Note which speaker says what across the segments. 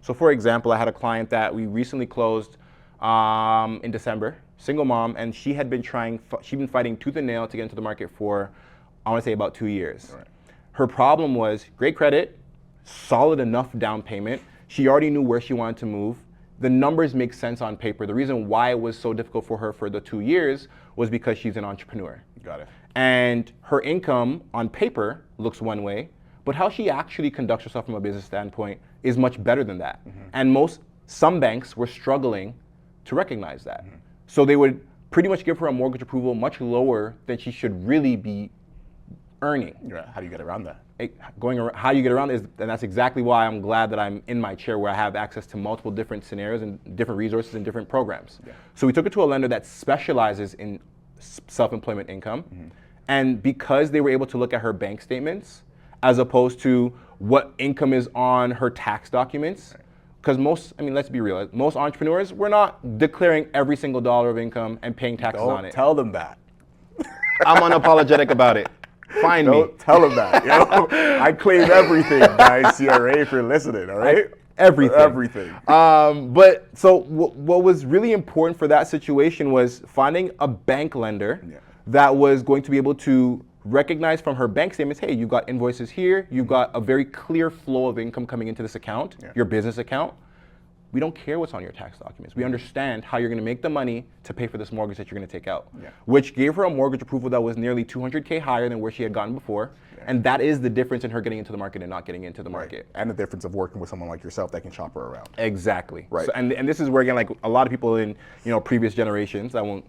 Speaker 1: So for example, I had a client that we recently closed in December, single mom, and she'd been fighting tooth and nail to get into the market for, I want to say, about 2 years.
Speaker 2: Right.
Speaker 1: Her problem was great credit, solid enough down payment. She already knew where she wanted to move. The numbers make sense on paper. The reason why it was so difficult for her for the 2 years was because she's an entrepreneur.
Speaker 2: Got it.
Speaker 1: And her income on paper looks one way, but how she actually conducts herself from a business standpoint is much better than that. And some banks were struggling to recognize that. So they would pretty much give her a mortgage approval much lower than she should really be earning.
Speaker 2: Yeah. How do you get around that?
Speaker 1: How you get around is, and that's exactly why I'm glad that I'm in my chair where I have access to multiple different scenarios and different resources and different programs.
Speaker 2: Yeah.
Speaker 1: So we took it to a lender that specializes in self-employment income. And because they were able to look at her bank statements as opposed to what income is on her tax documents, because let's be real, most entrepreneurs, we're not declaring every single dollar of income and paying taxes on it.
Speaker 2: Don't tell them that.
Speaker 1: I'm unapologetic about it. Find me.
Speaker 2: Don't tell them that. You know? I claim everything, guys. CRA, if you're listening, all right?
Speaker 1: Everything.
Speaker 2: Everything.
Speaker 1: But so what was really important for that situation was finding a bank lender that was going to be able to recognize from her bank statements, hey, you've got invoices here, you've got a very clear flow of income coming into this account, your business account. We don't care what's on your tax documents. We understand how you're going to make the money to pay for this mortgage that you're going to take out, which gave her a mortgage approval that was nearly $200K higher than where she had gotten before. And that is the difference in her getting into the market and not getting into the market.
Speaker 2: And the difference of working with someone like yourself that can shop her around.
Speaker 1: Exactly.
Speaker 2: Right.
Speaker 1: So, and this is where, again, like a lot of people in previous generations, I won't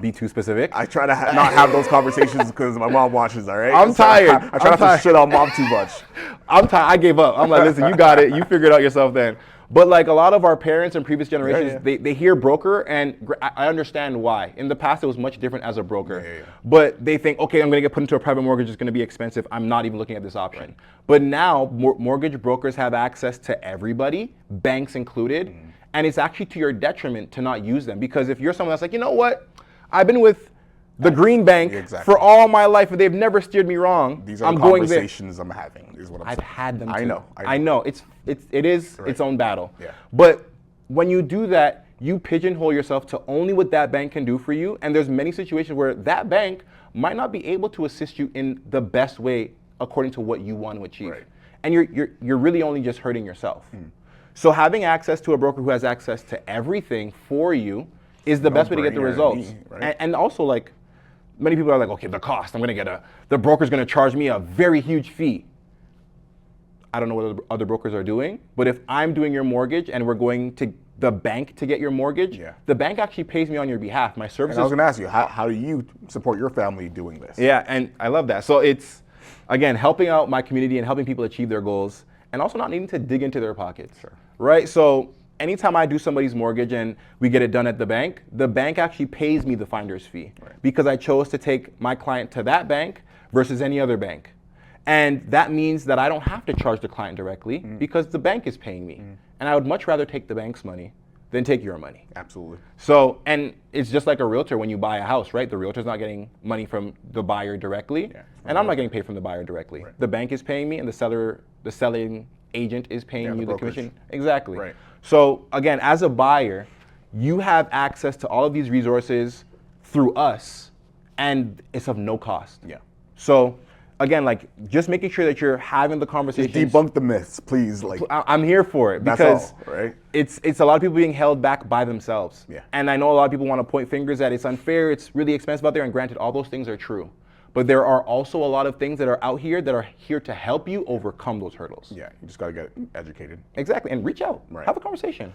Speaker 1: be too specific.
Speaker 2: I try to not have those conversations because my mom watches, all right?
Speaker 1: I'm tired.
Speaker 2: I try not to shit on mom too much.
Speaker 1: I'm tired. I gave up. I'm like, listen, you got it. You figure it out yourself then. But like a lot of our parents and previous generations, they hear broker, and I understand why. In the past, it was much different as a broker. But they think, okay, I'm going to get put into a private mortgage. It's going to be expensive. I'm not even looking at this option. But now, mortgage brokers have access to everybody, banks included, and it's actually to your detriment to not use them. Because if you're someone that's like, you know what, I've been with the Green Bank for all my life, and they've never steered me wrong.
Speaker 2: These are the conversations I'm having. Is what I'm saying.
Speaker 1: I've had them.
Speaker 2: I know.
Speaker 1: I know. It is its own battle. But when you do that, you pigeonhole yourself to only what that bank can do for you. And there's many situations where that bank might not be able to assist you in the best way according to what you want to achieve. And you're really only just hurting yourself. So having access to a broker who has access to everything for you is the best way to get the results. And also, like, many people are like, okay, the cost, the broker's gonna charge me a very huge fee. I don't know what other brokers are doing, but if I'm doing your mortgage and we're going to the bank to get your mortgage, the bank actually pays me on your behalf. My services.
Speaker 2: And I was gonna ask you, how do you support your family doing this?
Speaker 1: Yeah, and I love that. So it's, again, helping out my community and helping people achieve their goals, and also not needing to dig into their pockets, right? So anytime I do somebody's mortgage and we get it done at the bank actually pays me the finder's fee because I chose to take my client to that bank versus any other bank. And that means that I don't have to charge the client directly because the bank is paying me. And I would much rather take the bank's money than take your money.
Speaker 2: Absolutely.
Speaker 1: So, and it's just like a realtor when you buy a house, right? The realtor's not getting money from the buyer directly, and I'm not getting paid from the buyer directly. The bank is paying me, and the selling agent is paying you the commission. Exactly. So again, as a buyer, you have access to all of these resources through us, and it's of no cost. So again, like, just making sure that you're having the conversations.
Speaker 2: Debunk the myths, please. Like,
Speaker 1: I'm here for it because
Speaker 2: that's all, right?
Speaker 1: It's a lot of people being held back by themselves. And I know a lot of people want to point fingers that it's unfair, it's really expensive out there, and granted, all those things are true. But there are also a lot of things that are out here that are here to help you overcome those hurdles.
Speaker 2: You just got to get educated.
Speaker 1: Exactly, and reach out, have a conversation.